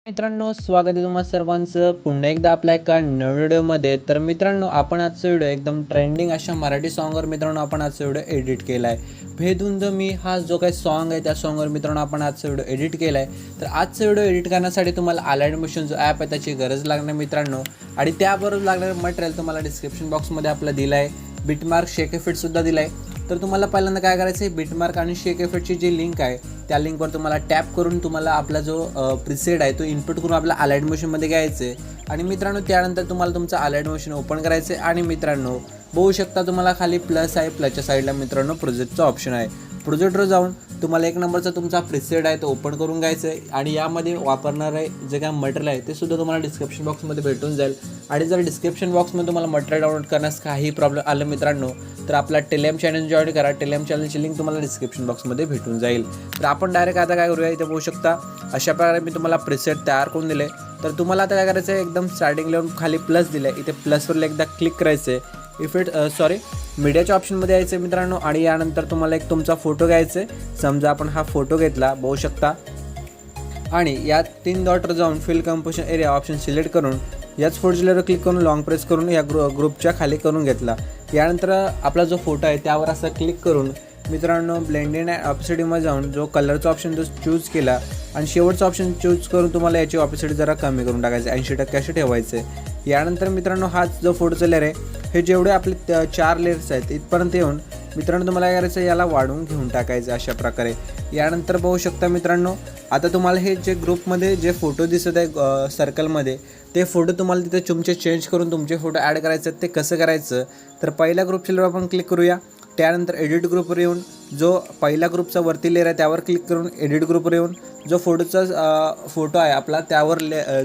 मित्रांनो, स्वागत आहे तुम्हा सर्वांचं पुन्हा एकदा आपल्या एका नवीन व्हिडिओमध्ये. तर मित्रांनो, आपण आजचा व्हिडिओ एकदम ट्रेंडिंग अशा मराठी सॉन्गवर मित्रांनो आपण आजचा व्हिडिओ एडिट केला आहे. भेदुंद मी हा जो काही सॉन्ग आहे त्या सॉन्गवर मित्रांनो आपण आजचा व्हिडिओ एडिट केला आहे. तर आजचा व्हिडिओ एडिट करण्यासाठी तुम्हाला आलाइड मोशन जो ॲप आहे त्याची गरज लागणार मित्रांनो, आणि त्याबरोबर लागणारं मटेरियल तुम्हाला डिस्क्रिप्शन बॉक्समध्ये आपलं दिलं आहे. बिटमार्क, शेक इफेक्टसुद्धा दिला आहे. तर तुम्हाला पहिल्यांदा काय करायचं आहे, बिटमार्क आणि शेक इफेक्टची जी लिंक आहे त्या लिंकवर तुम्हाला टॅप करून तुम्हाला आपला जो प्रिसेट आहे तो इनपुट करून आपला अलाइड मोशनमध्ये घ्यायचं आहे. आणि मित्रांनो त्यानंतर तुम्हाला तुमचं अलाइड मोशन ओपन करायचं आहे. आणि मित्रांनो बघू शकता तुम्हाला खाली प्लस आहे, प्लसच्या साईडला मित्रांनो प्रोजेक्टचा ऑप्शन आहे. प्रोजेक्टवर जाऊन तुम्हाला 1 नंबरचा तुमचा प्रिसेट आहे तो ओपन करून घ्यायचं आहे. आणि यामध्ये वापरणार आहे जे काय मटेरियल आहे ते सुद्धा तुम्हाला डिस्क्रिप्शन बॉक्समध्ये भेटून जाईल. आणि जर डिस्क्रिप्शन बॉक्समध्ये तुम्हाला मटेरियल डाउनलोड करण्यास काही प्रॉब्लेम आलं मित्रांनो, तर आपला टेलिग्राम चॅनल जॉईन करा. टेलिग्राम चॅनलची लिंक तुम्हाला डिस्क्रिप्शन बॉक्समध्ये भेटून जाईल. तर आपण डायरेक्ट आता काय करूया, इथे बघू शकता अशा प्रकारे मी तुम्हाला प्रिसेट तयार करून दिले. तर तुम्हाला आता काय करायचं आहे, एकदम स्टार्टिंग लेवून खाली प्लस दिलं आहे, इथे प्लसवर एकदा क्लिक करायचं आहे. मीडियाच्या ऑप्शनमध्ये यायचं आहे मित्रांनो. आणि यानंतर तुम्हाला एक तुमचा फोटो घ्यायचा आहे. समजा आपण हा फोटो घेतला, बघू शकता. आणि या 3 डॉटवर जाऊन fill composition area option select करून याच फोटोच्या लेअरवर क्लिक करून लॉंग प्रेस करून या ग्रुपच्या खाली करून घेतला. यानंतर आपला जो फोटो आहे त्यावर असं क्लिक करून मित्रांनो ब्लेंडिंग अँड ऑपेसिटीमध्ये जाऊन जो कलरचा ऑप्शन जो चूज केला आणि शेवटचा ऑप्शन चूज करून तुम्हाला याची ऑपेसिटी जरा कमी करून टाकायचं, 80% असे ठेवायचे. यानंतर मित्रांनो हा जो फोटोचा लेअर आहे हे जेवढे आपले 4 लेयर्स आहेत इथपर्यंत येऊन मित्रांनो तुम्हाला काय करायचं, याला वाढवून घेऊन टाकायचं अशा प्रकारे. यानंतर बघू शकता मित्रांनो, आता तुम्हाला हे जे ग्रुपमध्ये जे फोटो दिसत आहे सर्कलमध्ये, ते फोटो तुम्हाला तिथे तुमचे चेंज करून तुमचे फोटो ॲड करायचे आहेत. ते कसं करायचं, तर पहिल्या ग्रुपच्या लेअरवर आपण क्लिक करूया. त्यानंतर एडिट ग्रुपवर येऊन जो पहिला ग्रुपचा वरती लेअर आहे त्यावर क्लिक करून एडिट ग्रुपवर येऊन जो फोटो आहे आपला त्यावर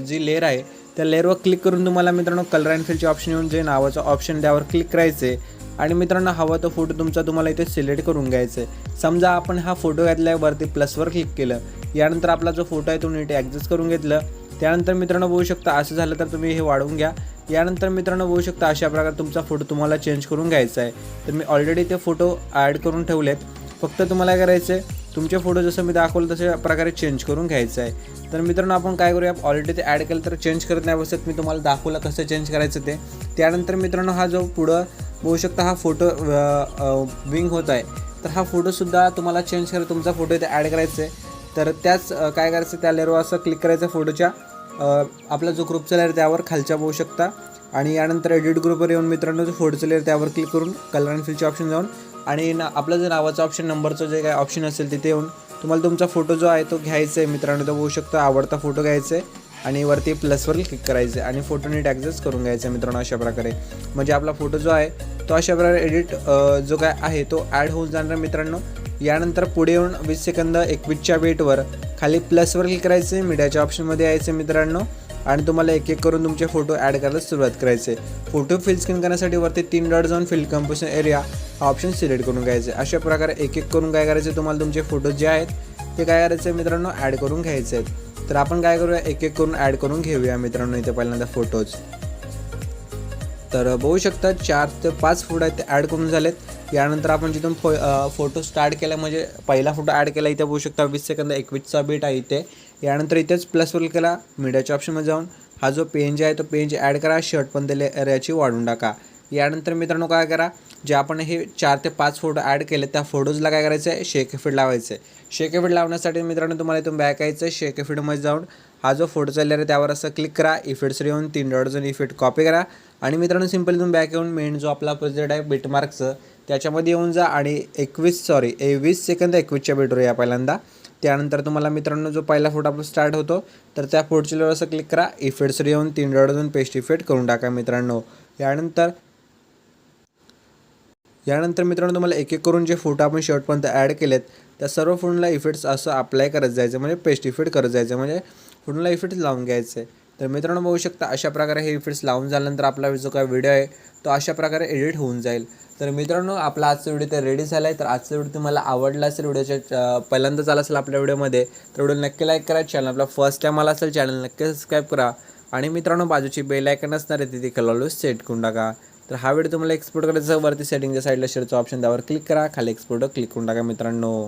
जी लेअर आहे त्या लेअरवर क्लिक करून तुम्हाला मित्रांनो कलर अँड फिलचे ऑप्शन येऊन जे नावाचं ऑप्शन त्यावर क्लिक करायचे. आणि मित्रांनो हवा तो फोटो तुमचा तुम्हाला इथे सिलेक्ट करून घ्यायचा आहे. समजा आपण हा फोटो घेतल्यावरती प्लसवर क्लिक केलं, यानंतर आपला जो फोटो आहे तो नीट ॲडजस्ट करून घेतलं. त्यानंतर मित्रांनो बघू शकता असं झालं तर तुम्ही हे वाढवून घ्या. यानंतर मित्रांनो बघू शकता अशा प्रकारे तुमचा फोटो तुम्हाला चेंज करून घ्यायचा आहे. तर मी ऑलरेडी ते फोटो ॲड करून ठेवलेत. फक्त तुम्हाला काय करायचं आहे, तुमचे फोटो जसं मी दाखवलं तशा प्रकारे चेंज करून घ्यायचं आहे. तर मित्रांनो आपण काय करूया, ऑलरेडी ते ॲड केलं तर चेंज करत नाही बसत, मी तुम्हाला दाखवलं कसं चेंज करायचं ते. त्यानंतर मित्रांनो हा जो पुढं बघू शकता हा फोटो विंग होत आहे, तर हा फोटोसुद्धा तुम्हाला चेंज करा, तुमचा फोटो इथे ॲड करायचा आहे. तर त्याच काय करायचं, त्या लेअरवर असं क्लिक करायचं फोटोच्या आपला जो ग्रुपचा लेअर त्यावर खालच्या बघू शकता. आणि यानंतर एडिट ग्रुपवर येऊन मित्रांनो जो फोटोचा लेअर त्यावर क्लिक करून कलर अँड फिलचे ऑप्शन जाऊन आणि आपलं जे नावाचं ऑप्शन नंबरचं जे काय ऑप्शन असेल तिथे येऊन तुम्हाला तुमचा फोटो जो आहे तो घ्यायचा आहे मित्रांनो. तो बघू शकता आवडता फोटो घ्यायचा आहे आणि वरती प्लसवर क्लिक करायचं आहे आणि फोटो नीट ॲडजस्ट करून घ्यायचा आहे मित्रांनो अशा प्रकारे. म्हणजे आपला फोटो जो आहे तो अशा प्रकारे एडिट जो काय आहे तो ॲड होऊन जाणार मित्रांनो. यानंतर पुढे येऊन 20 सेकंद 21च्या वेटवर खाली प्लसवर क्लिक करायचं आहे, मीडियाच्या ऑप्शनमध्ये यायचं मित्रांनो. आणि तुम्हाला एक एक करून तुमचे फोटो ॲड करायला सुरुवात करायचे. फोटो फिल स्कॅन करण्यासाठी वरती 3 डॉट जाऊन फिल कंपोजिशन एरिया हा ऑप्शन सिलेक्ट करून घ्यायचे. अशा प्रकारे एक एक करून काय करायचे, तुम्हाला तुमचे फोटो जे आहेत ते काय करायचे मित्रांनो ॲड करून घ्यायचे आहेत. तर आपण काय करूया, एक एक करून ॲड करून घेऊया मित्रांनो इथे पहिल्यांदा फोटोज. तर बघू शकता 4 ते 5 फोटो आहेत ते ॲड करून झालेत. यानंतर आपण जिथून फोटो स्टार्ट केला म्हणजे पहिला फोटो ॲड केला इथे बघू शकता 20 सेकंद 21चा बीट आहे इथे. यानंतर इथेच प्लसवर केला, मीडियाच्या ऑप्शनमध्ये जाऊन हा जो पेज आहे तो पेज ॲड करा, शर्ट पण याची वाढून टाका. यानंतर मित्रांनो काय करा, जे आपण हे 4 ते 5 फोटो ॲड केले त्या फोटोजला काय करायचं आहे, शेक इफेक्ट लावायचं आहे. शेक इफेक्ट लावण्यासाठी मित्रांनो तुम्हाला इथून बॅक यायचं आहे. शेक इफेक्टमध्ये जाऊन हा जो फोटोचा लेअर आहे त्यावर असं क्लिक करा, इफेक्ट्सवर येऊन 3 डॉट जाऊन इफेक्ट कॉपी करा. आणि मित्रांनो सिंपल इथून बॅक येऊन मेन जो आपला प्रोजेक्ट आहे बिटमार्कचं त्याच्यामध्ये येऊन जा आणि 20 सेकंद 21च्या बीटवर या पहिल्यांदा. त्यानंतर तुम्हाला मित्रांनो जो पहिला फोटो आपला स्टार्ट होतो तर त्या फोटोच्या लेअरवर असं क्लिक करा, इफेक्ट्सवर येऊन 3 डॉट जाऊन पेस्ट इफेक्ट करून टाका मित्रांनो. यानंतर मित्रांनो तुम्हाला एक एक करून जे फोटो आपण शेवटपर्यंत ॲड केलेत त्या सर्व फोटोला इफेक्ट्स असं अप्लाय करत जायचं, म्हणजे पेस्ट इफेक्ट करत जायचं, म्हणजे फोटोला इफेक्ट्स लावून घ्यायचं आहे. तर मित्रांनो बघू शकता अशा प्रकारे हे इफेक्ट्स लावून झाल्यानंतर आपला जो काय व्हिडिओ आहे तो अशा प्रकारे एडिट होऊन जाईल. तर मित्रांनो आपला आजचा व्हिडिओ तर रेडी झाला आहे. तर आजचा व्हिडिओ तुम्हाला आवडला असेल, व्हिडिओच्या पहिल्यांदाच आला असेल आपल्या व्हिडिओमध्ये तर व्हिडिओ नक्की लाईक करा. चॅनल आपला फर्स्ट टाईम आला असेल चॅनल नक्की सबस्क्राईब करा. आणि मित्रांनो बाजूची बेल आयकन असणार आहे तिथे कलर सेट करून टाका. तर हा व्हिडिओ तुम्हाला एक्सपोर्ट करायचा वरती सेटिंगच्या साईडला शेअरचं ऑप्शन त्यावर क्लिक करा, खाली एक्सपोर्ट क्लिक करून टाका मित्रांनो.